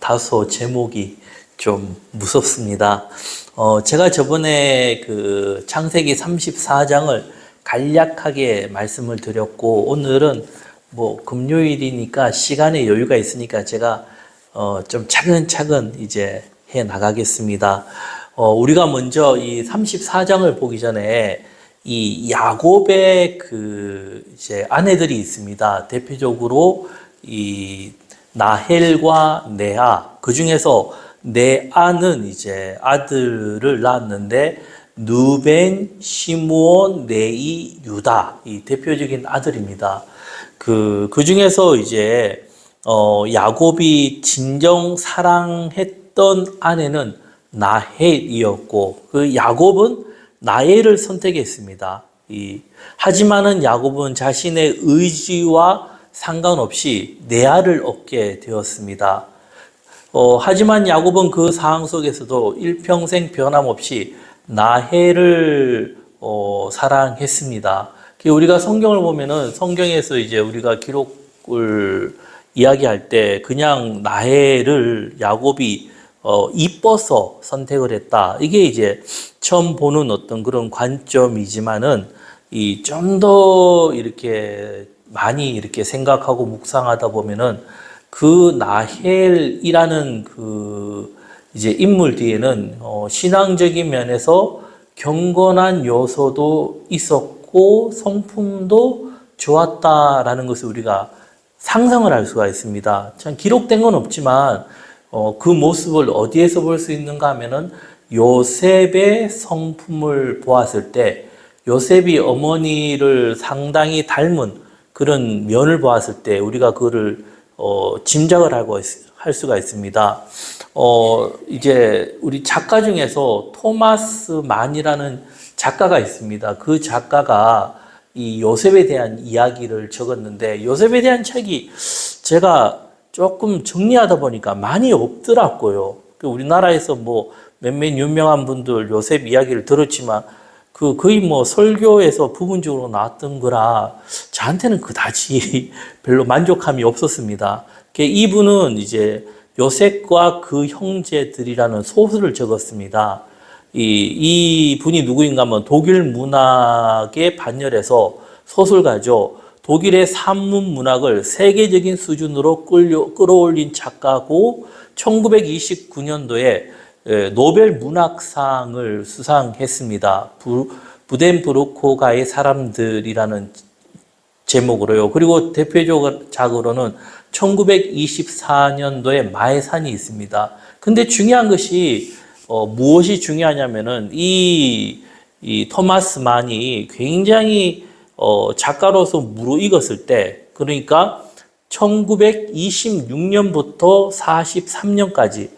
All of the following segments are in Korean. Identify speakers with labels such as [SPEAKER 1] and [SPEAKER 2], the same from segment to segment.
[SPEAKER 1] 다소 제목이 좀 무섭습니다. 제가 저번에 그 창세기 34장을 간략하게 말씀을 드렸고, 오늘은 뭐 금요일이니까 시간에 여유가 있으니까 제가 좀 차근차근 이제 해 나가겠습니다. 우리가 먼저 이 34장을 보기 전에 이 야곱의 그 이제 아내들이 있습니다. 대표적으로 이 나헬과 레아, 그 중에서 레아는 이제 아들을 낳았는데 누벤, 시므온, 레위, 유다, 이 대표적인 아들입니다. 그 중에서 이제 야곱이 진정 사랑했던 아내는 나헬이었고, 그 야곱은 나헬을 선택했습니다. 하지만은 야곱은 자신의 의지와 상관없이 레아를 얻게 되었습니다. 하지만 야곱은 그 상황 속에서도 일평생 변함없이 나헬을 사랑했습니다. 우리가 성경을 보면은 성경에서 이제 우리가 기록을 이야기할 때 그냥 나헬을 야곱이 이뻐서 선택을 했다. 이게 이제 처음 보는 어떤 그런 관점이지만은 좀 더 이렇게 많이 이렇게 생각하고 묵상하다 보면은 그 나헬이라는 그 이제 인물 뒤에는 신앙적인 면에서 경건한 요소도 있었고 성품도 좋았다라는 것을 우리가 상상을 할 수가 있습니다. 참 기록된 건 없지만 그 모습을 어디에서 볼 수 있는가 하면은 요셉의 성품을 보았을 때, 요셉이 어머니를 상당히 닮은 그런 면을 보았을 때 우리가 그거를 짐작을 할 수가 있습니다. 이제 우리 작가 중에서 토마스 만이라는 작가가 있습니다. 그 작가가 이 요셉에 대한 이야기를 적었는데, 요셉에 대한 책이 제가 조금 정리하다 보니까 많이 없더라고요. 우리나라에서 뭐 몇몇 유명한 분들 요셉 이야기를 들었지만 거의 뭐 설교에서 부분적으로 나왔던 거라 저한테는 그다지 별로 만족함이 없었습니다. 이분은 이제 요셉과 그 형제들이라는 소설을 적었습니다. 이 분이 누구인가 하면 독일 문학에 반열해서 소설가죠. 독일의 산문 문학을 세계적인 수준으로 끌어올린 작가고, 1929년도에 노벨 문학상을 수상했습니다. 부덴브루크가의 사람들이라는 제목으로요. 그리고 대표적으로는 1924년도에 마해산이 있습니다. 근데 중요한 것이 무엇이 중요하냐면은 이 토마스 만이 굉장히 작가로서 무르익었을 때, 그러니까 1926년부터 43년까지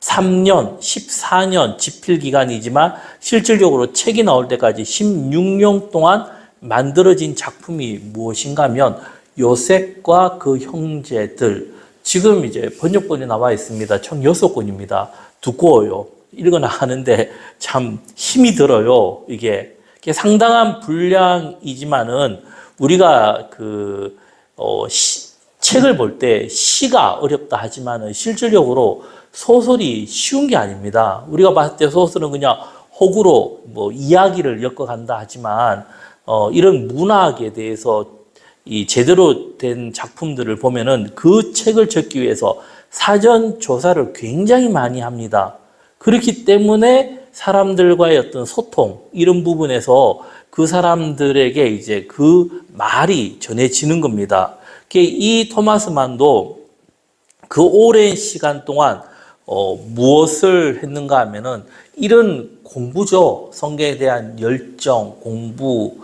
[SPEAKER 1] 14년 집필 기간이지만 실질적으로 책이 나올 때까지 16년 동안 만들어진 작품이 무엇인가 하면 요셉과 그 형제들, 지금 이제 번역본이 나와 있습니다. 총 6권입니다. 두꺼워요. 읽어나 하는데 참 힘이 들어요. 이게 상당한 분량이지만은 우리가 책을 볼 때 시가 어렵다 하지만은 실질적으로 소설이 쉬운 게 아닙니다. 우리가 봤을 때 소설은 그냥 호구로 뭐 이야기를 엮어간다 하지만 이런 문학에 대해서 제대로 된 작품들을 보면은 그 책을 적기 위해서 사전 조사를 굉장히 많이 합니다. 그렇기 때문에 사람들과의 어떤 소통, 이런 부분에서 그 사람들에게 이제 그 말이 전해지는 겁니다. 이 토마스 만도 그 오랜 시간 동안 무엇을 했는가 하면은 이런 공부죠. 성경에 대한 열정, 공부,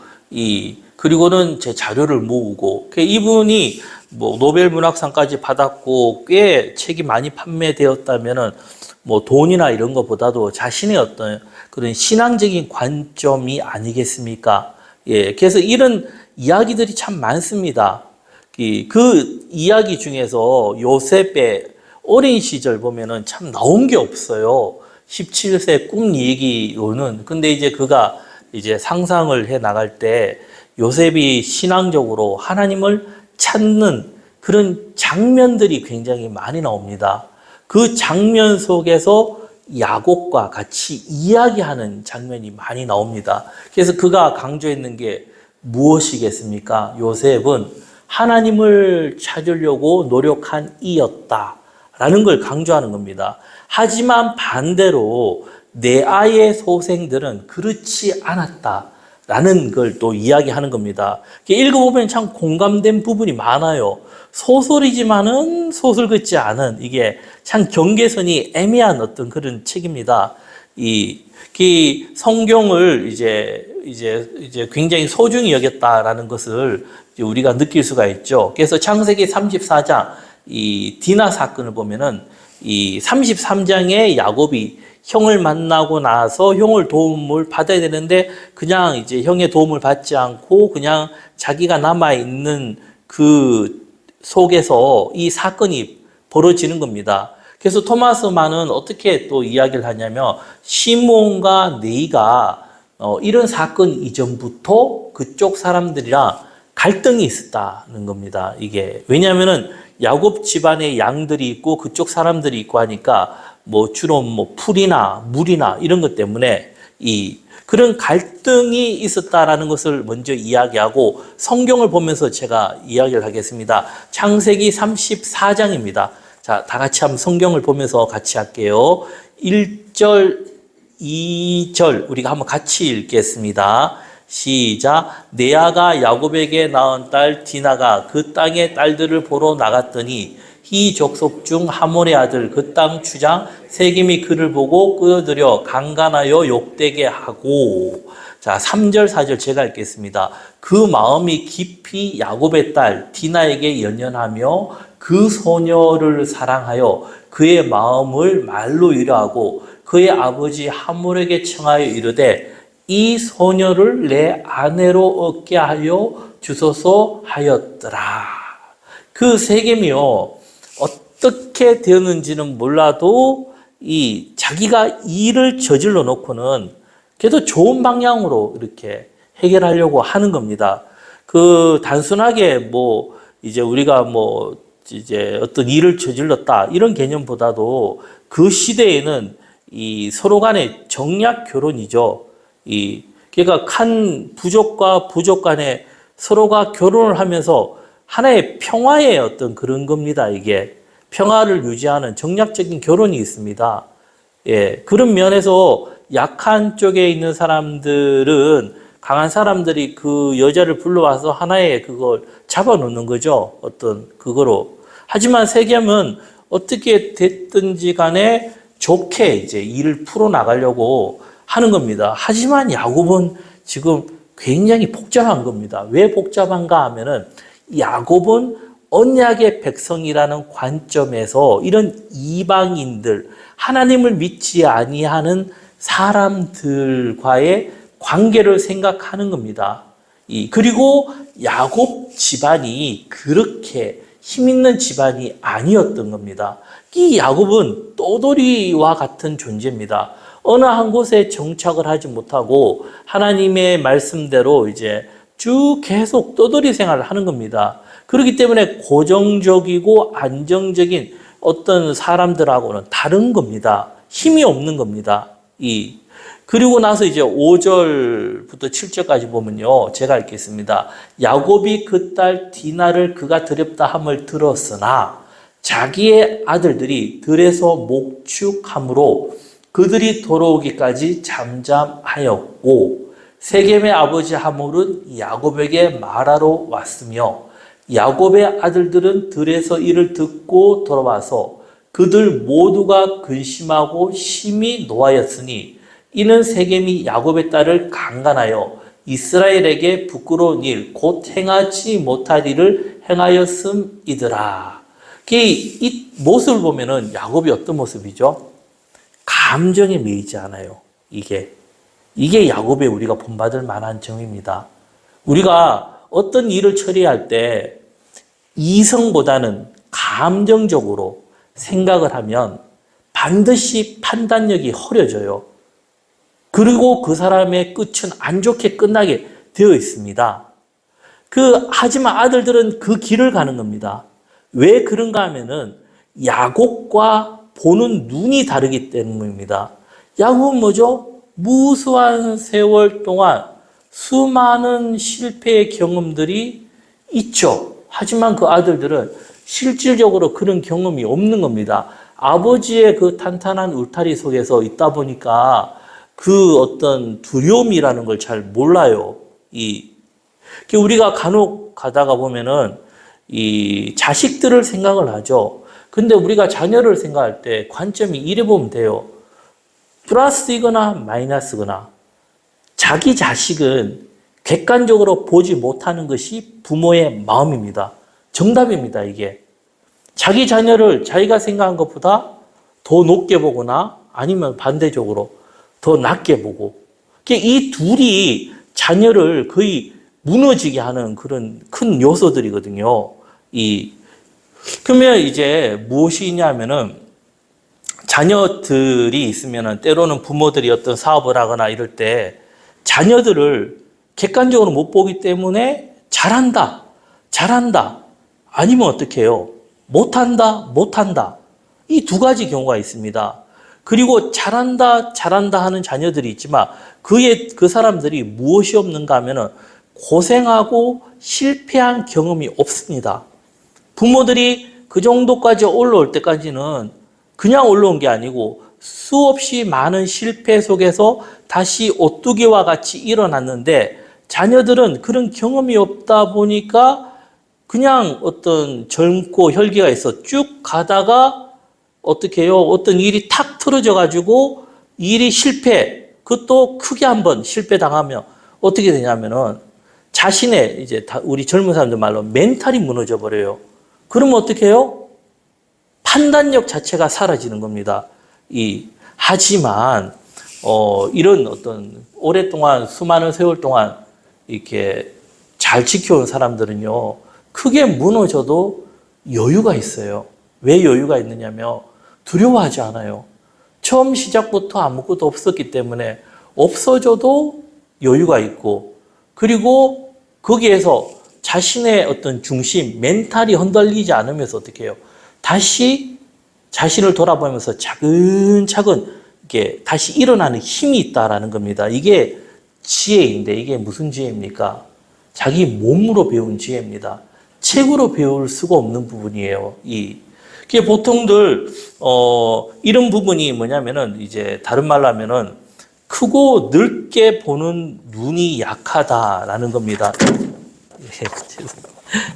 [SPEAKER 1] 그리고는 제 자료를 모으고, 이분이 뭐 노벨 문학상까지 받았고 꽤 책이 많이 판매되었다면은 뭐 돈이나 이런 것보다도 자신의 어떤 그런 신앙적인 관점이 아니겠습니까? 예, 그래서 이런 이야기들이 참 많습니다. 그 이야기 중에서 요셉의 어린 시절 보면은 참 나온 게 없어요. 17세 꿈 얘기로는. 근데 이제 그가 이제 상상을 해 나갈 때 요셉이 신앙적으로 하나님을 찾는 그런 장면들이 굉장히 많이 나옵니다. 그 장면 속에서 야곱과 같이 이야기하는 장면이 많이 나옵니다. 그래서 그가 강조했는 게 무엇이겠습니까? 요셉은 하나님을 찾으려고 노력한 이였다라는 걸 강조하는 겁니다. 하지만 반대로 내 아의 소생들은 그렇지 않았다라는 걸 또 이야기하는 겁니다. 읽어보면 참 공감된 부분이 많아요. 소설이지만은 소설 같지 않은, 이게 참 경계선이 애매한 어떤 그런 책입니다. 이 성경을 이제 굉장히 소중히 여겼다라는 것을 우리가 느낄 수가 있죠. 그래서 창세기 34장 이 디나 사건을 보면은 이 33장에 야곱이 형을 만나고 나서 형을 도움을 받아야 되는데 그냥 이제 형의 도움을 받지 않고 그냥 자기가 남아 있는 그 속에서 이 사건이 벌어지는 겁니다. 그래서 토마스 만은 어떻게 또 이야기를 하냐면 시몬과 네이가 이런 사건 이전부터 그쪽 사람들이랑 갈등이 있었다는 겁니다. 이게 왜냐하면은 야곱 집안에 양들이 있고 그쪽 사람들이 있고 하니까 뭐 주로 뭐 풀이나 물이나 이런 것 때문에 이 그런 갈등이 있었다라는 것을 먼저 이야기하고 성경을 보면서 제가 이야기를 하겠습니다. 창세기 34장입니다. 자, 다 같이 한번 성경을 보면서 같이 할게요. 1절, 2절 우리가 한번 같이 읽겠습니다. 시작. 레아가 야곱에게 낳은 딸 디나가 그 땅의 딸들을 보러 나갔더니 히 족속 중 하몰의 아들 그 땅 주장 세겜이 그를 보고 끌어들여 강간하여 욕되게 하고. 자, 3절 4절 제가 읽겠습니다. 그 마음이 깊이 야곱의 딸 디나에게 연연하며 그 소녀를 사랑하여 그의 마음을 말로 위로하고 그의 아버지 하몰에게 청하여 이르되 이 소녀를 내 아내로 얻게 하여 주소서 하였더라. 그 세겜이요 어떻게 되었는지는 몰라도 이 자기가 일을 저질러 놓고는 그래도 좋은 방향으로 이렇게 해결하려고 하는 겁니다. 그 단순하게 뭐 이제 우리가 뭐 이제 어떤 일을 저질렀다 이런 개념보다도 그 시대에는 이 서로 간의 정략 결혼이죠. 그러니까 한 부족과 부족 간에 서로가 결혼을 하면서 하나의 평화의 어떤 그런 겁니다. 이게 평화를 유지하는 정략적인 결혼이 있습니다. 예, 그런 면에서 약한 쪽에 있는 사람들은 강한 사람들이 그 여자를 불러와서 하나의 그걸 잡아놓는 거죠. 어떤 그거로. 하지만 세겜은 어떻게 됐든지 간에 좋게 이제 일을 풀어나가려고 하는 겁니다. 하지만 야곱은 지금 굉장히 복잡한 겁니다. 왜 복잡한가 하면은 야곱은 언약의 백성이라는 관점에서 이런 이방인들, 하나님을 믿지 아니하는 사람들과의 관계를 생각하는 겁니다. 그리고 야곱 집안이 그렇게 힘 있는 집안이 아니었던 겁니다. 이 야곱은 떠돌이와 같은 존재입니다. 어느 한 곳에 정착을 하지 못하고 하나님의 말씀대로 이제 쭉 계속 떠돌이 생활을 하는 겁니다. 그렇기 때문에 고정적이고 안정적인 어떤 사람들하고는 다른 겁니다. 힘이 없는 겁니다. 그리고 나서 이제 5절부터 7절까지 보면요. 제가 읽겠습니다. 야곱이 그 딸 디나를 그가 드렸다 함을 들었으나 자기의 아들들이 들에서 목축함으로 그들이 돌아오기까지 잠잠하였고 세겜의 아버지 하몰은 야곱에게 말하러 왔으며 야곱의 아들들은 들에서 이를 듣고 돌아와서 그들 모두가 근심하고 심히 노하였으니 이는 세겜이 야곱의 딸을 강간하여 이스라엘에게 부끄러운 일 곧 행하지 못할 일을 행하였음이더라. 이 모습을 보면은 야곱이 어떤 모습이죠? 감정에 매이지 않아요. 이게 야곱의 우리가 본받을 만한 점입니다. 우리가 어떤 일을 처리할 때 이성보다는 감정적으로 생각을 하면 반드시 판단력이 흐려져요. 그리고 그 사람의 끝은 안 좋게 끝나게 되어 있습니다. 하지만 아들들은 그 길을 가는 겁니다. 그들은 왜 그런가 하면은 야곱과 보는 눈이 다르기 때문입니다. 야곱은 뭐죠? 무수한 세월 동안 수많은 실패의 경험들이 있죠. 하지만 그 아들들은 실질적으로 그런 경험이 없는 겁니다. 아버지의 그 탄탄한 울타리 속에서 있다 보니까 그 어떤 두려움이라는 걸 잘 몰라요. 우리가 간혹 가다가 보면은 이 자식들을 생각을 하죠. 근데 우리가 자녀를 생각할 때 관점이 이래 보면 돼요. 플러스이거나 마이너스거나. 자기 자식은 객관적으로 보지 못하는 것이 부모의 마음입니다. 정답입니다, 이게. 자기 자녀를 자기가 생각한 것보다 더 높게 보거나 아니면 반대적으로 더 낮게 보고. 이 둘이 자녀를 거의 무너지게 하는 그런 큰 요소들이거든요. 그러면 이제 무엇이 있냐면은 자녀들이 있으면은 때로는 부모들이 어떤 사업을 하거나 이럴 때 자녀들을 객관적으로 못 보기 때문에 잘한다, 잘한다. 아니면 어떻게 해요? 못한다, 못한다. 이 두 가지 경우가 있습니다. 그리고 잘한다, 잘한다 하는 자녀들이 있지만 그 사람들이 무엇이 없는가 하면은 고생하고 실패한 경험이 없습니다. 부모들이 그 정도까지 올라올 때까지는 그냥 올라온 게 아니고 수없이 많은 실패 속에서 다시 오뚜기와 같이 일어났는데 자녀들은 그런 경험이 없다 보니까 그냥 어떤 젊고 혈기가 있어 쭉 가다가 어떻게 해요? 어떤 일이 탁 틀어져 가지고 일이 실패, 그것도 크게 한번 실패 당하면 어떻게 되냐면은 자신의 이제 우리 젊은 사람들 말로 멘탈이 무너져 버려요. 그러면 어떻게 해요? 판단력 자체가 사라지는 겁니다. 하지만 이런 어떤 오랫동안 수많은 세월 동안 이렇게 잘 지켜온 사람들은요, 크게 무너져도 여유가 있어요. 왜 여유가 있느냐면 두려워하지 않아요. 처음 시작부터 아무것도 없었기 때문에 없어져도 여유가 있고, 그리고 거기에서 자신의 어떤 중심, 멘탈이 흔들리지 않으면서 어떻게 해요? 다시 자신을 돌아보면서 차근차근 이렇게 다시 일어나는 힘이 있다라는 겁니다. 이게 지혜인데 이게 무슨 지혜입니까? 자기 몸으로 배운 지혜입니다. 책으로 배울 수가 없는 부분이에요. 그게 보통들 이런 부분이 뭐냐면은 이제 다른 말로 하면은 크고 넓게 보는 눈이 약하다라는 겁니다.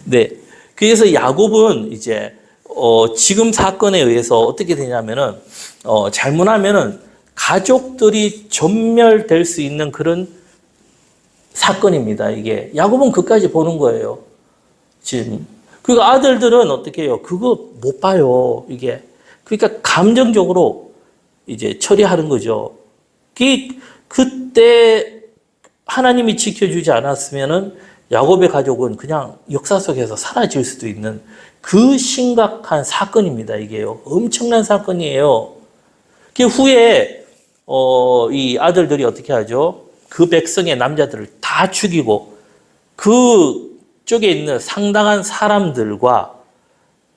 [SPEAKER 1] 네. 그래서 야곱은 이제 지금 사건에 의해서 어떻게 되냐면은 잘못하면은 가족들이 전멸될 수 있는 그런 사건입니다. 이게 야곱은 그까지 보는 거예요. 지금 그리고 아들들은 어떻게 해요? 그거 못 봐요. 이게 그러니까 감정적으로 이제 처리하는 거죠. 그때 하나님이 지켜주지 않았으면은 야곱의 가족은 그냥 역사 속에서 사라질 수도 있는 그 심각한 사건입니다. 이게요. 엄청난 사건이에요. 그 후에 이 아들들이 어떻게 하죠? 그 백성의 남자들을 다 죽이고 그 쪽에 있는 상당한 사람들과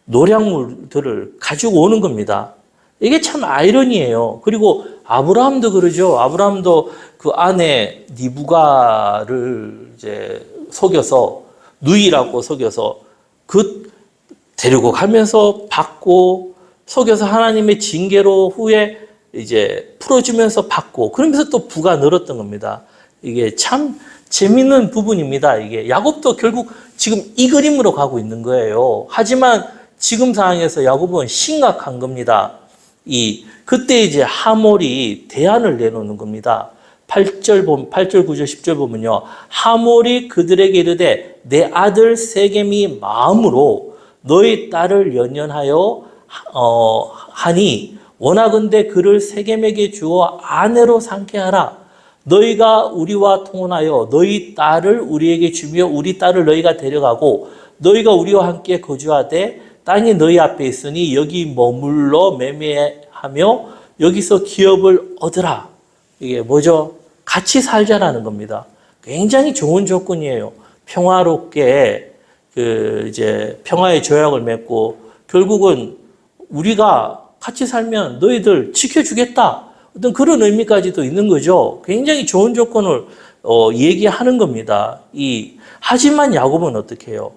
[SPEAKER 1] 노량물들을 가지고 오는 겁니다. 이게 참 아이러니예요. 그리고 아브라함도 그러죠. 아브라함도 그 아내 리브가를 이제 속여서 누이라고 속여서 그 데리고 가면서 받고 속여서 하나님의 징계로 후에 이제 풀어주면서 받고 그러면서 또 부가 늘었던 겁니다. 이게 참 재밌는 부분입니다. 이게 야곱도 결국 지금 이 그림으로 가고 있는 거예요. 하지만 지금 상황에서 야곱은 심각한 겁니다. 그때 이제 하몰이 대안을 내놓는 겁니다. 8절, 9절, 10절 보면요. 하몰이 그들에게 이르되 내 아들 세겜이 마음으로 너희 딸을 연연하여 하니 원하건대 그를 세겜에게 주어 아내로 삼게 하라. 너희가 우리와 통혼하여 너희 딸을 우리에게 주며 우리 딸을 너희가 데려가고 너희가 우리와 함께 거주하되 땅이 너희 앞에 있으니 여기 머물러 매매하며 여기서 기업을 얻으라. 이게 뭐죠? 같이 살자라는 겁니다. 굉장히 좋은 조건이에요. 평화롭게 이제 평화의 조약을 맺고 결국은 우리가 같이 살면 너희들 지켜주겠다. 어떤 그런 의미까지도 있는 거죠. 굉장히 좋은 조건을 얘기하는 겁니다. 하지만 야곱은 어떻게 해요?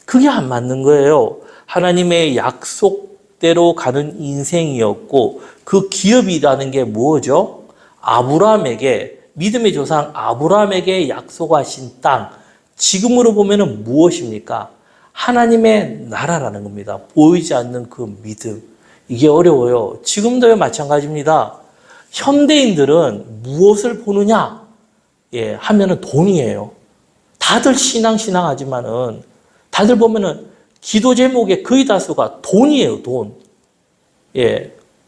[SPEAKER 1] 그게 안 맞는 거예요. 하나님의 약속대로 가는 인생이었고 그 기업이라는 게 뭐죠? 아브라함에게 믿음의 조상 아브라함에게 약속하신 땅 지금으로 보면은 무엇입니까? 하나님의 나라라는 겁니다. 보이지 않는 그 믿음. 이게 어려워요. 지금도 마찬가지입니다. 현대인들은 무엇을 보느냐? 하면은 돈이에요. 다들 신앙 하지만은 다들 보면은 기도 제목의 거의 다수가 돈이에요, 돈.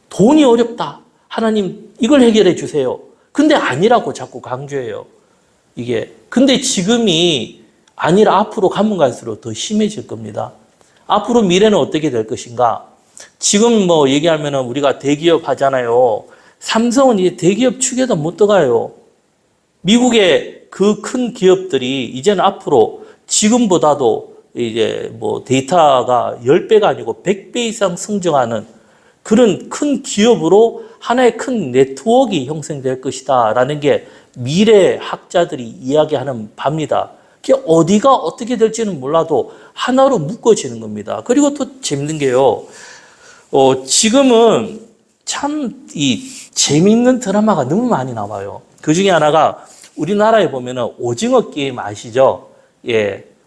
[SPEAKER 1] 돈이 어렵다. 하나님 이걸 해결해 주세요. 근데 아니라고 자꾸 강조해요. 근데 지금이 아니라 앞으로 가면 갈수록 더 심해질 겁니다. 앞으로 미래는 어떻게 될 것인가? 지금 뭐 얘기하면은 우리가 대기업 하잖아요. 삼성은 이제 대기업 축에도 못 들어가요. 미국의 그 큰 기업들이 이제는 앞으로 지금보다도 이제 뭐 데이터가 10배가 아니고 100배 이상 성장하는 그런 큰 기업으로 하나의 큰 네트워크가 형성될 것이다 라는 게 미래 학자들이 이야기하는 바입니다. 그게 어디가 어떻게 될지는 몰라도 하나로 묶어지는 겁니다. 그리고 또 재밌는 게요. 지금은 참 재밌는 드라마가 너무 많이 나와요. 그 중에 하나가 우리나라에 보면은 오징어 게임 아시죠?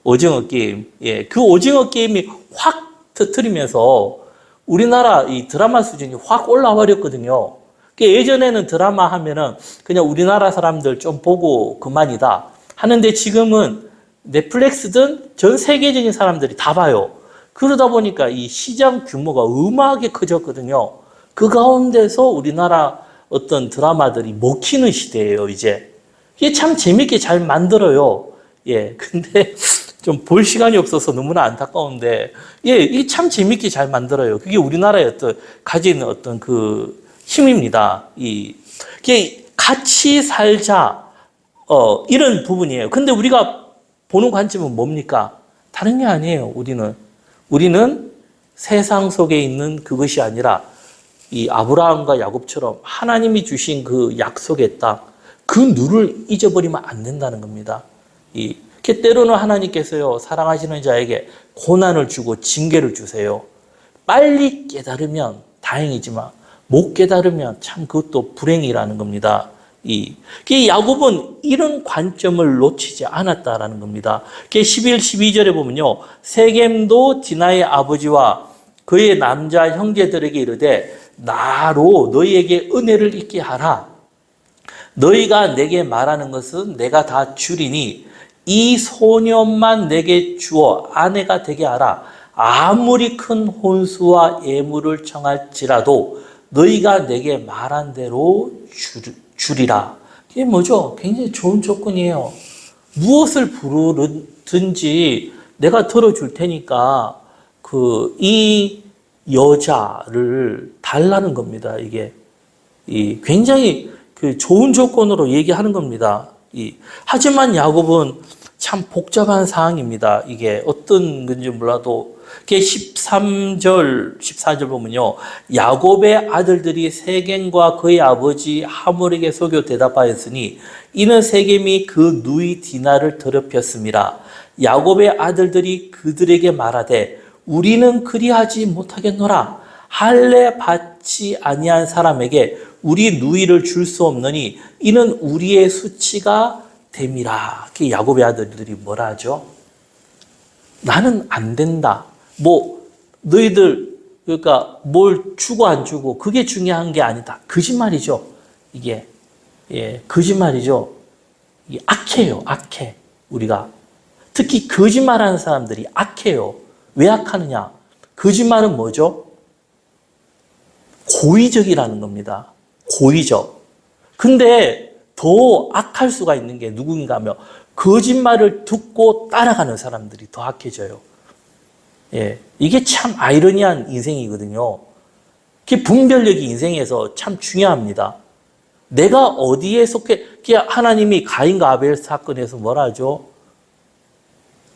[SPEAKER 1] 오징어 게임. 그 오징어 게임이 확 터뜨리면서 우리나라 이 드라마 수준이 확 올라버렸거든요. 예전에는 드라마 하면은 그냥 우리나라 사람들 좀 보고 그만이다 하는데 지금은 넷플릭스든 전 세계적인 사람들이 다 봐요. 그러다 보니까 이 시장 규모가 음하게 커졌거든요. 그 가운데서 우리나라 어떤 드라마들이 먹히는 시대예요, 이제. 이게 참 재밌게 잘 만들어요. 근데 좀 볼 시간이 없어서 너무나 안타까운데, 이게 참 재밌게 잘 만들어요. 그게 우리나라의 어떤 가진 어떤 그 힘입니다. 이게 같이 살자, 이런 부분이에요. 근데 우리가 보는 관점은 뭡니까? 다른 게 아니에요, 우리는 세상 속에 있는 그것이 아니라 이 아브라함과 야곱처럼 하나님이 주신 그 약속의 땅, 그 누를 잊어버리면 안 된다는 겁니다. 때로는 하나님께서요, 사랑하시는 자에게 고난을 주고 징계를 주세요. 빨리 깨달으면 다행이지만 못 깨달으면 참 그것도 불행이라는 겁니다. 야곱은 이런 관점을 놓치지 않았다라는 겁니다. 11, 12절에 보면요. 세겜도 디나의 아버지와 그의 남자 형제들에게 이르되 나로 너희에게 은혜를 있게 하라. 너희가 내게 말하는 것은 내가 다 주리니 이 소년만 내게 주어 아내가 되게 하라. 아무리 큰 혼수와 예물을 청할지라도 너희가 내게 말한 대로 주리라. 이게 뭐죠? 굉장히 좋은 조건이에요. 무엇을 부르든지 내가 들어줄 테니까 이 여자를 달라는 겁니다. 이게 굉장히 그 좋은 조건으로 얘기하는 겁니다. 하지만 야곱은 참 복잡한 상황입니다. 이게 어떤 건지 몰라도 13절, 14절 보면요. 야곱의 아들들이 세겜과 그의 아버지 하몰에게 속여 대답하였으니 이는 세겜이 그 누이 디나를 더럽혔습니다. 야곱의 아들들이 그들에게 말하되 우리는 그리하지 못하겠노라. 할례 받지 아니한 사람에게 우리 누이를 줄 수 없느니 이는 우리의 수치가 됨이라. 야곱의 아들들이 뭐라 하죠? 나는 안 된다. 너희들 그러니까 뭘 주고 안 주고 그게 중요한 게 아니다. 거짓말이죠. 이게 거짓말이죠. 이게 악해요. 악해. 우리가 특히 거짓말하는 사람들이 악해요. 왜 악하느냐? 거짓말은 뭐죠? 고의적이라는 겁니다. 고의적. 근데 더 악할 수가 있는 게 누군가 하면 거짓말을 듣고 따라가는 사람들이 더 악해져요. 이게 참 아이러니한 인생이거든요. 그게 분별력이 인생에서 참 중요합니다. 내가 어디에 속해, 하나님이 가인과 아벨 사건에서 뭐라 하죠?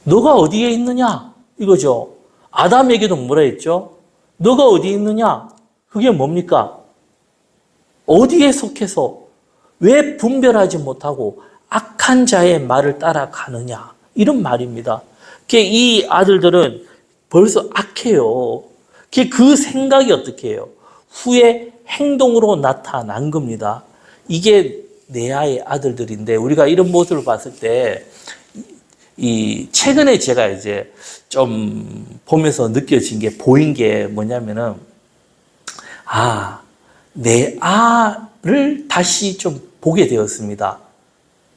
[SPEAKER 1] 너가 어디에 있느냐? 이거죠. 아담에게도 뭐라 했죠? 너가 어디 있느냐? 그게 뭡니까? 어디에 속해서 왜 분별하지 못하고 악한 자의 말을 따라가느냐? 이런 말입니다. 이 아들들은 벌써 악해요. 그 생각이 어떻게 해요? 후에 행동으로 나타난 겁니다. 이게 레아의 아들들인데 우리가 이런 모습을 봤을 때 최근에 제가 이제 좀 보면서 느껴진 게 보인 게 뭐냐면은 레아를 다시 좀 보게 되었습니다.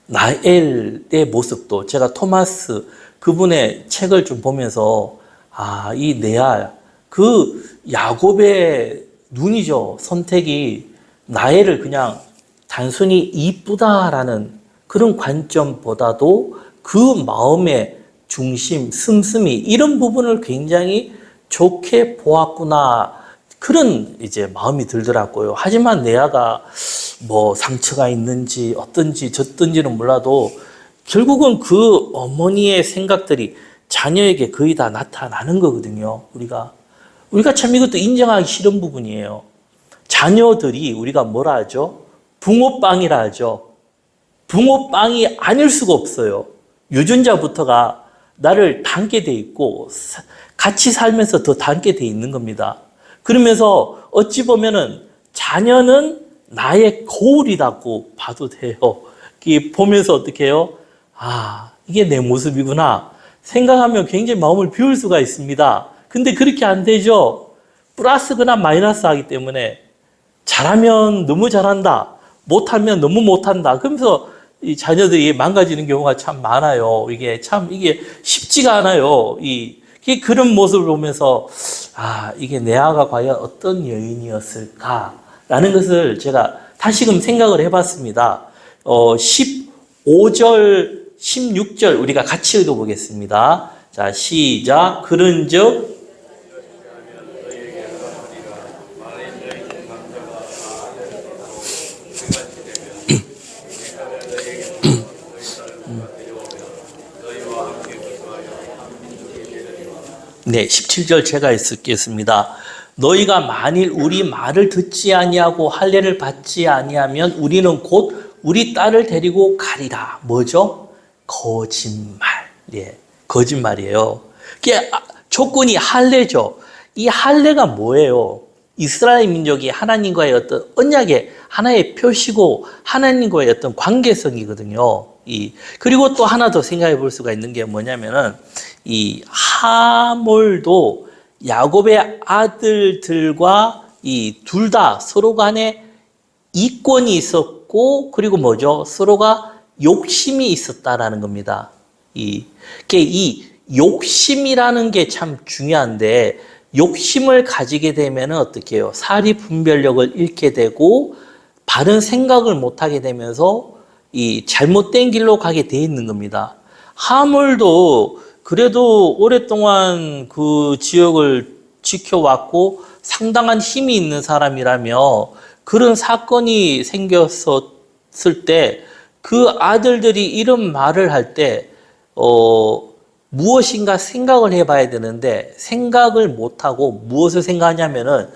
[SPEAKER 1] 라헬의 모습도 제가 토마스 그분의 책을 좀 보면서 이 레아 그 야곱의 눈이죠. 선택이 라헬을 그냥 단순히 이쁘다라는 그런 관점보다도 그 마음의 중심, 씀씀이 이런 부분을 굉장히 좋게 보았구나. 그런 이제 마음이 들더라고요. 하지만 레아가 뭐 상처가 있는지 어떤지 저떤지는 몰라도 결국은 그 어머니의 생각들이 자녀에게 거의 다 나타나는 거거든요. 우리가 참 이것도 인정하기 싫은 부분이에요. 자녀들이 우리가 뭐라 하죠? 붕어빵이라 하죠. 붕어빵이 아닐 수가 없어요. 유전자부터가 나를 닮게 돼 있고 같이 살면서 더 닮게 돼 있는 겁니다. 그러면서 어찌 보면은 자녀는 나의 거울이라고 봐도 돼요. 보면서 어떻게 해요? 이게 내 모습이구나 생각하면 굉장히 마음을 비울 수가 있습니다. 근데 그렇게 안 되죠. 플러스거나 마이너스 하기 때문에 잘하면 너무 잘한다. 못하면 너무 못한다. 그러면서 이 자녀들이 망가지는 경우가 참 많아요. 이게 쉽지가 않아요. 그런 모습을 보면서 이게 레아가 과연 어떤 여인이었을까라는 것을 제가 다시금 생각을 해봤습니다. 15절, 16절 우리가 같이 읽어보겠습니다. 자, 시작. 그런즉 네, 17절 제가 읽겠습니다. 너희가 만일 우리 말을 듣지 아니하고 할례를 받지 아니하면 우리는 곧 우리 딸을 데리고 가리라. 뭐죠? 거짓말. 예, 거짓말이에요. 조건이 할례죠. 이 할례가 뭐예요? 이스라엘 민족이 하나님과의 어떤 언약의 하나의 표시고 하나님과의 어떤 관계성이거든요. 그리고 또 하나 더 생각해 볼 수가 있는 게 뭐냐면은 이 하몰도 야곱의 아들들과 이 둘 다 서로 간에 이권이 있었고 그리고 뭐죠? 서로가 욕심이 있었다라는 겁니다. 이 욕심이라는 게 참 중요한데 욕심을 가지게 되면 어떻게 해요? 사리 분별력을 잃게 되고 바른 생각을 못 하게 되면서 이 잘못된 길로 가게 돼 있는 겁니다. 하몰도 그래도 오랫동안 그 지역을 지켜왔고 상당한 힘이 있는 사람이라며 그런 사건이 생겼을 때 그 아들들이 이런 말을 할 때 무엇인가 생각을 해봐야 되는데 생각을 못하고 무엇을 생각하냐면은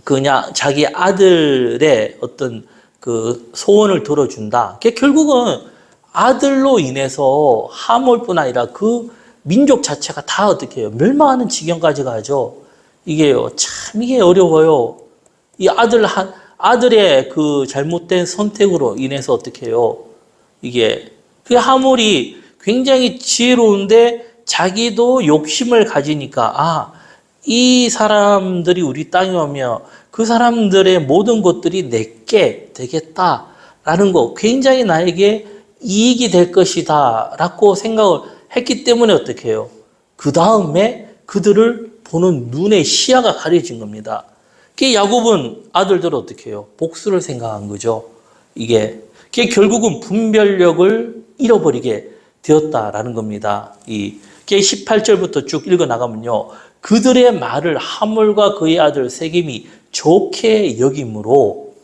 [SPEAKER 1] 그냥 자기 아들의 어떤 그 소원을 들어준다. 결국은 아들로 인해서 하몰뿐 아니라 그 민족 자체가 다 어떻게 해요? 멸망하는 지경까지 가죠. 이게 어려워요. 이 아들의 그 잘못된 선택으로 인해서 어떻게 해요? 그 하몰이 굉장히 지혜로운데 자기도 욕심을 가지니까 이 사람들이 우리 땅에 오면 그 사람들의 모든 것들이 내게 되겠다라는 거 굉장히 나에게 이익이 될 것이다 라고 생각을 했기 때문에 어떻게 해요? 그 다음에 그들을 보는 눈의 시야가 가려진 겁니다. 야곱은 아들들은 어떻게 해요? 복수를 생각한 거죠. 그게 결국은 분별력을 잃어버리게 되었다라는 겁니다. 18절부터 쭉 읽어 나가면요. 그들의 말을 하몰과 그의 아들 세겜이 좋게 여김으로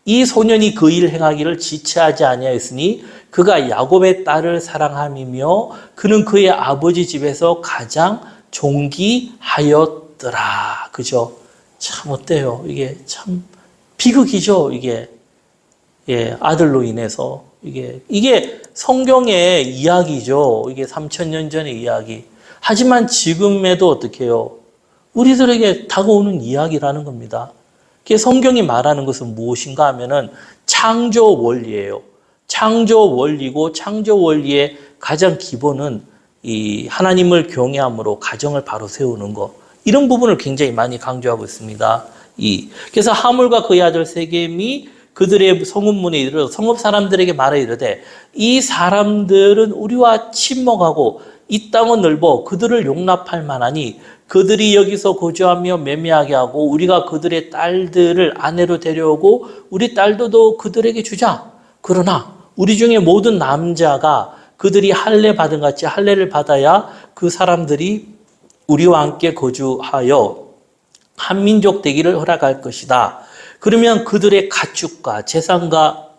[SPEAKER 1] 이 소년이 그 일 행하기를 지체하지 아니하였으니 그가 야곱의 딸을 사랑함이며 그는 그의 아버지 집에서 가장 종기하였더라. 그죠? 참 어때요? 이게 참 비극이죠. 이게 예, 아들로 인해서 이게 성경의 이야기죠. 이게 3000년 전의 이야기. 하지만 지금에도 어떻게 해요? 우리들에게 다가오는 이야기라는 겁니다. 성경이 말하는 것은 무엇인가 하면은 창조 원리예요. 창조 원리고 창조 원리의 가장 기본은 이 하나님을 경외함으로 가정을 바로 세우는 것. 이런 부분을 굉장히 많이 강조하고 있습니다. 그래서 하물과 그의 아들 세겜이 그들의 성읍문에 이르러 성읍 사람들에게 말해 이르되 이 사람들은 우리와 친목하고 이 땅은 넓어 그들을 용납할 만하니 그들이 여기서 거주하며 매매하게 하고 우리가 그들의 딸들을 아내로 데려오고 우리 딸도도 그들에게 주자. 그러나 우리 중에 모든 남자가 그들이 할례 받은 같이 할례를 받아야 그 사람들이 우리와 함께 거주하여 한 민족 되기를 허락할 것이다. 그러면 그들의 가축과 재산과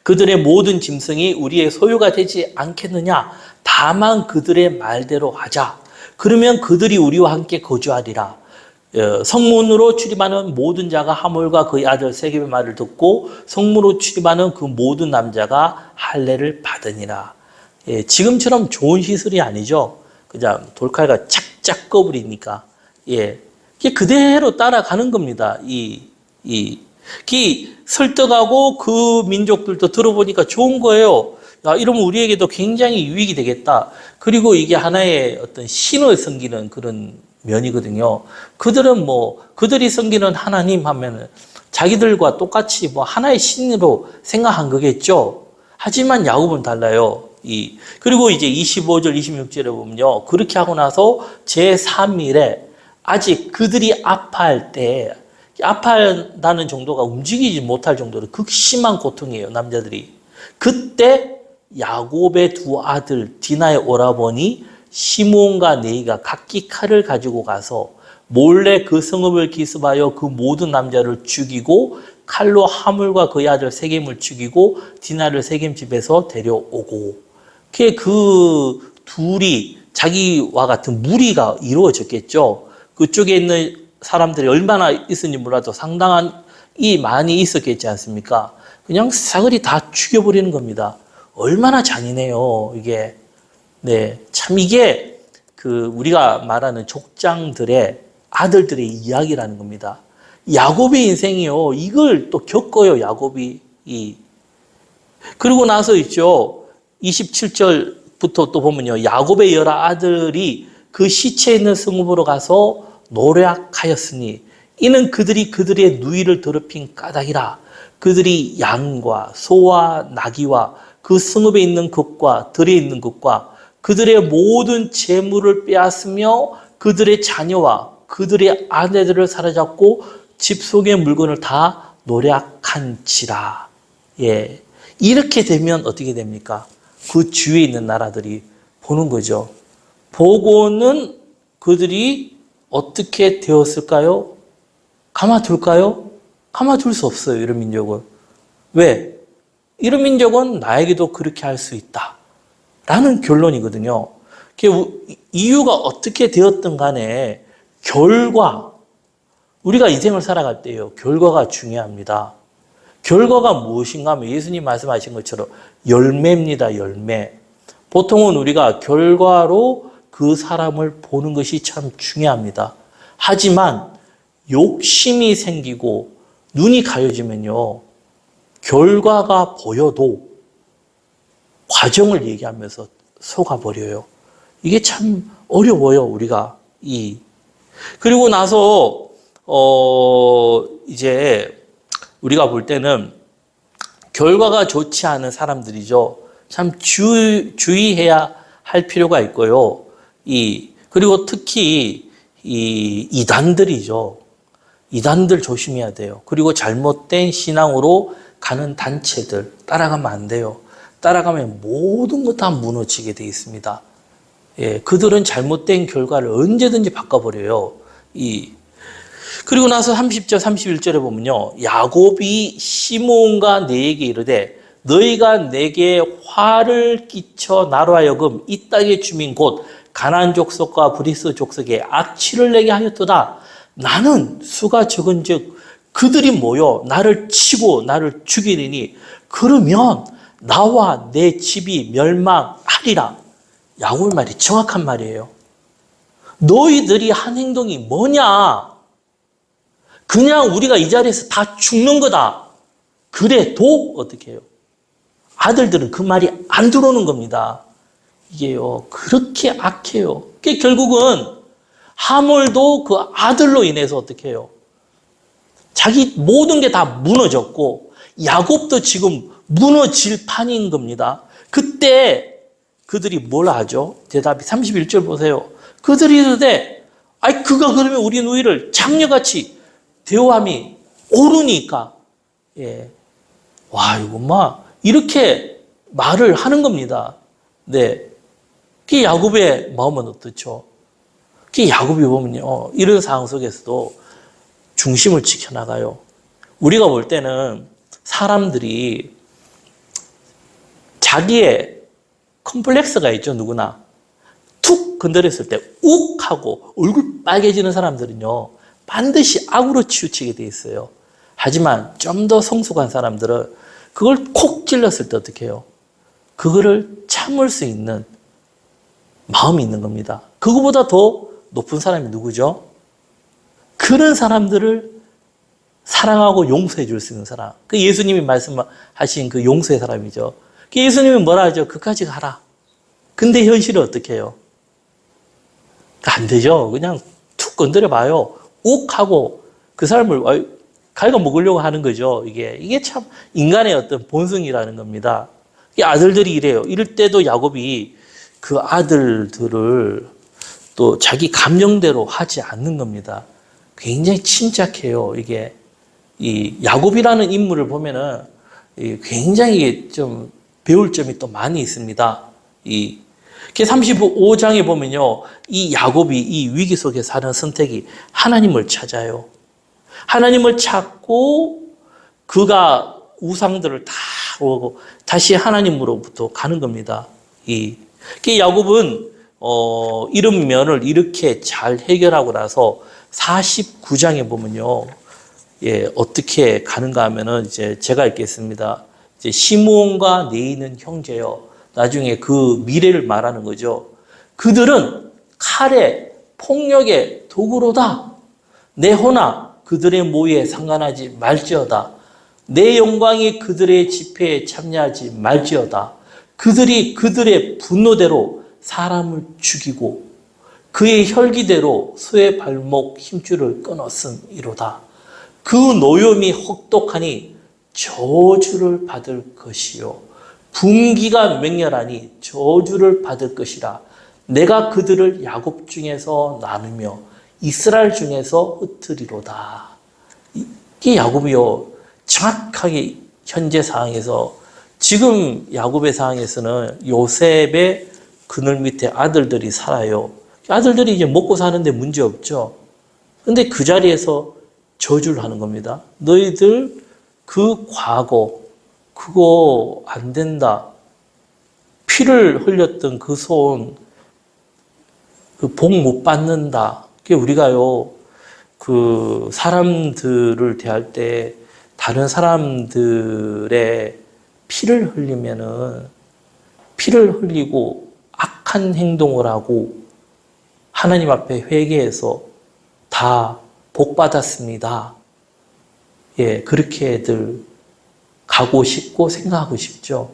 [SPEAKER 1] 그들의 모든 짐승이 우리의 소유가 되지 않겠느냐? 다만 그들의 말대로 하자. 그러면 그들이 우리와 함께 거주하리라. 성문으로 출입하는 모든 자가 하몰과 그의 아들 세겜의 말을 듣고 성문으로 출입하는 그 모든 남자가 할례를 받으니라. 지금처럼 좋은 시설이 아니죠. 그냥 돌칼과 착착 꺼버리니까. 이게 그대로 따라가는 겁니다. 설득하고 그 민족들도 들어보니까 좋은 거예요. 야, 이러면 우리에게도 굉장히 유익이 되겠다. 그리고 이게 하나의 어떤 신을 섬기는 그런 면이거든요. 그들이 섬기는 하나님 하면은 자기들과 똑같이 하나의 신으로 생각한 거겠죠. 하지만 야곱은 달라요. 그리고 이제 25절, 26절에 보면요. 그렇게 하고 나서 제3일에 아직 그들이 아파할 때, 아파한다는 정도가 움직이지 못할 정도로 극심한 고통이에요, 남자들이. 그때 야곱의 두 아들 디나의 오라버니 시므온과 네이가 각기 칼을 가지고 가서 몰래 그 성읍을 기습하여 그 모든 남자를 죽이고 칼로 하물과 그의 아들 세겜을 죽이고 디나를 세겜 집에서 데려오고 그 둘이 자기와 같은 무리가 이루어졌겠죠. 그쪽에 있는 사람들이 얼마나 있었는지 몰라도 상당한 많이 있었겠지 않습니까? 그냥 사거리 다 죽여버리는 겁니다. 얼마나 잔인해요, 이게. 네. 참 이게 우리가 말하는 족장들의 아들들의 이야기라는 겁니다. 야곱의 인생이요. 이걸 또 겪어요, 야곱이. 그리고 나서 있죠. 27절부터 또 보면요. 야곱의 여러 아들이 그 시체 있는 성읍으로 가서 노략하였으니 이는 그들이 그들의 누이를 더럽힌 까닭이라. 그들이 양과 소와 나귀와 그 성읍에 있는 것과 들에 있는 것과 그들의 모든 재물을 빼앗으며 그들의 자녀와 그들의 아내들을 사로잡고 집 속의 물건을 다 노략한지라. 이렇게 되면 어떻게 됩니까? 그 주위에 있는 나라들이 보는 거죠. 보고는 그들이 어떻게 되었을까요? 가만둘까요? 가만둘 수 없어요, 이런 민족은. 왜? 이런 민족은 나에게도 그렇게 할 수 있다. 라는 결론이거든요. 이유가 어떻게 되었든 간에 우리가 인생을 살아갈 때요, 결과가 중요합니다. 결과가 무엇인가 하면 예수님 말씀하신 것처럼 열매입니다, 열매. 보통은 우리가 결과로 그 사람을 보는 것이 참 중요합니다. 하지만 욕심이 생기고 눈이 가려지면요, 결과가 보여도 과정을 얘기하면서 속아버려요. 이게 참 어려워요, 우리가. 그리고 나서, 이제 우리가 볼 때는 결과가 좋지 않은 사람들이죠. 참 주의해야 할 필요가 있고요. 그리고 특히 이단들이죠. 이단들 조심해야 돼요. 그리고 잘못된 신앙으로 가는 단체들 따라가면 안 돼요. 따라가면 모든 것 다 무너지게 돼 있습니다. 그들은 잘못된 결과를 언제든지 바꿔버려요. 그리고 나서 30절, 31절에 보면요. 야곱이 시므온과 네에게 이르되 너희가 내게 화를 끼쳐 나로 하여금 이 땅의 주민 곧 가나안 족속과 브리스 족속에 악취를 내게 하였도다. 나는 수가 적은즉 그들이 모여 나를 치고 나를 죽이리니 그러면 나와 내 집이 멸망하리라. 야곱의 말이 정확한 말이에요. 너희들이 한 행동이 뭐냐? 그냥 우리가 이 자리에서 다 죽는 거다. 그래도 어떻게 해요? 아들들은 그 말이 안 들어오는 겁니다. 이게요, 그렇게 악해요. 그게 결국은 하몰도 그 아들로 인해서 어떻게 해요? 자기 모든 게 다 무너졌고 야곱도 지금 무너질 판인 겁니다. 그때 그들이 뭘 하죠? 대답이 31절 보세요. 그들이 이르되 아이 그가 그러면 우리 누이를 장녀같이 대우함이 옳으니까. 예. 와, 이거 막 이렇게 말을 하는 겁니다. 네. 그게 야곱의 마음은 어떻죠? 그게 야곱이 보면요, 이런 상황 속에서도 중심을 지켜나가요. 우리가 볼 때는 사람들이 자기의 컴플렉스가 있죠, 누구나. 툭 건드렸을 때 욱 하고 얼굴 빨개지는 사람들은요, 반드시 악으로 치우치게 돼 있어요. 하지만 좀 더 성숙한 사람들은 그걸 콕 찔렀을 때 어떻게 해요? 그거를 참을 수 있는 마음이 있는 겁니다. 그거보다 더 높은 사람이 누구죠? 그런 사람들을 사랑하고 용서해 줄 수 있는 사람. 그 예수님이 말씀하신 그 용서의 사람이죠. 그 예수님이 뭐라 하죠? 그까지 가라. 근데 현실은 어떻게 해요? 안 되죠. 그냥 툭 건드려 봐요. 욱 하고 그 사람을 갈가 먹으려고 하는 거죠. 이게 참 인간의 어떤 본성이라는 겁니다. 아들들이 이래요. 이럴 때도 야곱이 그 아들들을 또 자기 감정대로 하지 않는 겁니다. 굉장히 침착해요. 이게 이 야곱이라는 인물을 보면은 굉장히 좀 배울 점이 또 많이 있습니다. 35장에 보면요, 이 야곱이 이 위기 속에서 하는 선택이 하나님을 찾아요. 하나님을 찾고 그가 우상들을 다 오고 다시 하나님으로부터 가는 겁니다. 야곱은 이런 면을 이렇게 잘 해결하고 나서 49장에 보면요, 예, 어떻게 가는가 하면은 이제 제가 읽겠습니다. 이제 시므온과 네이는 형제여. 나중에 그 미래를 말하는 거죠. 그들은 칼에 폭력의 도구로다. 내 호나 그들의 모의에 상관하지 말지어다. 내 영광이 그들의 집회에 참여하지 말지어다. 그들이 그들의 분노대로 사람을 죽이고 그의 혈기대로 소의 발목 힘줄을 끊었음이로다. 그 노염이 혹독하니 저주를 받을 것이요 분기가 맹렬하니 저주를 받을 것이라. 내가 그들을 야곱 중에서 나누며 이스라엘 중에서 흩으리로다. 이게 야곱이요, 정확하게 현재 상황에서, 지금 야곱의 상황에서는 요셉의 그늘 밑에 아들들이 살아요. 아들들이 이제 먹고 사는데 문제 없죠. 근데 그 자리에서 저주를 하는 겁니다. 너희들 그 과거 그거 안 된다. 피를 흘렸던 그 손 그 복 못 받는다. 그게 우리가요, 그 사람들을 대할 때 다른 사람들의 피를 흘리면은 피를 흘리고 악한 행동을 하고 하나님 앞에 회개해서 다 복 받았습니다. 예, 그렇게들 가고 싶고 생각하고 싶죠.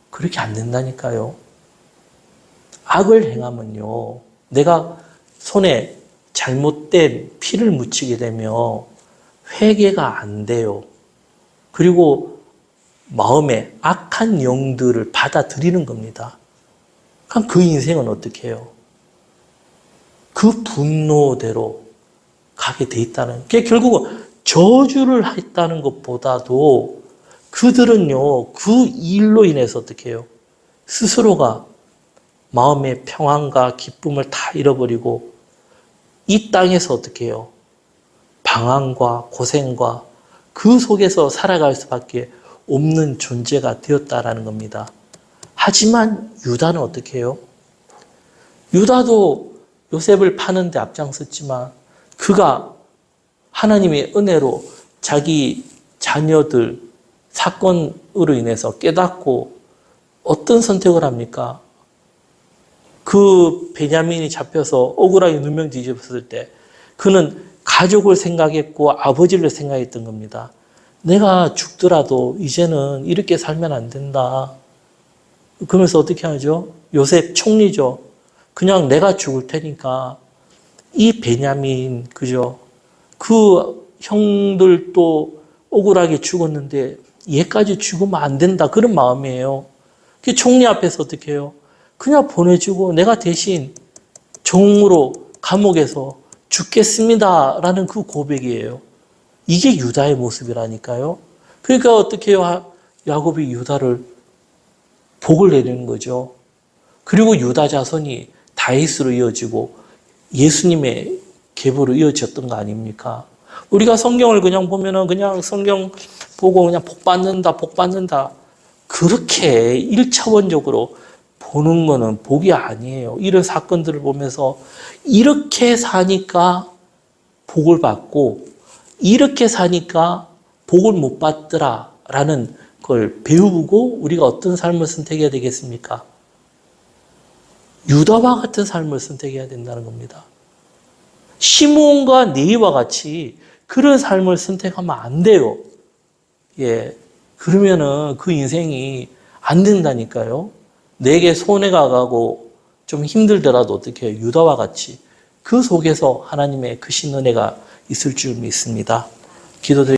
[SPEAKER 1] 그렇게 안 된다니까요. 악을 행하면요, 내가 손에 잘못된 피를 묻히게 되면 회개가 안 돼요. 그리고 마음에 악한 영들을 받아들이는 겁니다. 그럼 그 인생은 어떻게 해요? 그 분노대로 가게 돼 있다는 게, 결국은 저주를 했다는 것보다도 그들은요, 그 일로 인해서 어떻게 해요? 스스로가 마음의 평안과 기쁨을 다 잃어버리고 이 땅에서 어떻게 해요? 방황과 고생과 그 속에서 살아갈 수밖에 없는 존재가 되었다라는 겁니다. 하지만 유다는 어떻게 해요? 유다도 요셉을 파는데 앞장섰지만 그가 하나님의 은혜로 자기 자녀들 사건으로 인해서 깨닫고 어떤 선택을 합니까? 그 베냐민이 잡혀서 억울하게 누명 뒤집었을 때 그는 가족을 생각했고 아버지를 생각했던 겁니다. 내가 죽더라도 이제는 이렇게 살면 안 된다. 그러면서 어떻게 하죠? 요셉 총리죠. 그냥 내가 죽을 테니까 이 베냐민, 그죠? 그 형들도 억울하게 죽었는데 얘까지 죽으면 안 된다. 그런 마음이에요. 그 총리 앞에서 어떻게 해요? 그냥 보내주고 내가 대신 종으로 감옥에서 죽겠습니다라는 그 고백이에요. 이게 유다의 모습이라니까요. 그러니까 어떻게 해요? 야곱이 유다를 복을 내리는 거죠. 그리고 유다 자손이 다윗으로 이어지고 예수님의 계보로 이어졌던 거 아닙니까? 우리가 성경을 그냥 보면은 그냥 성경 보고 그냥 복 받는다, 복 받는다. 그렇게 일차원적으로 보는 거는 복이 아니에요. 이런 사건들을 보면서 이렇게 사니까 복을 받고 이렇게 사니까 복을 못 받더라라는 걸 배우고 우리가 어떤 삶을 선택해야 되겠습니까? 유다와 같은 삶을 선택해야 된다는 겁니다. 시므온과 네이와 같이 그런 삶을 선택하면 안 돼요. 예. 그러면은 그 인생이 안 된다니까요. 내게 손해가 가고 좀 힘들더라도 어떻게 해요? 유다와 같이 그 속에서 하나님의 크신 은혜가 있을 줄 믿습니다. 기도드립니다.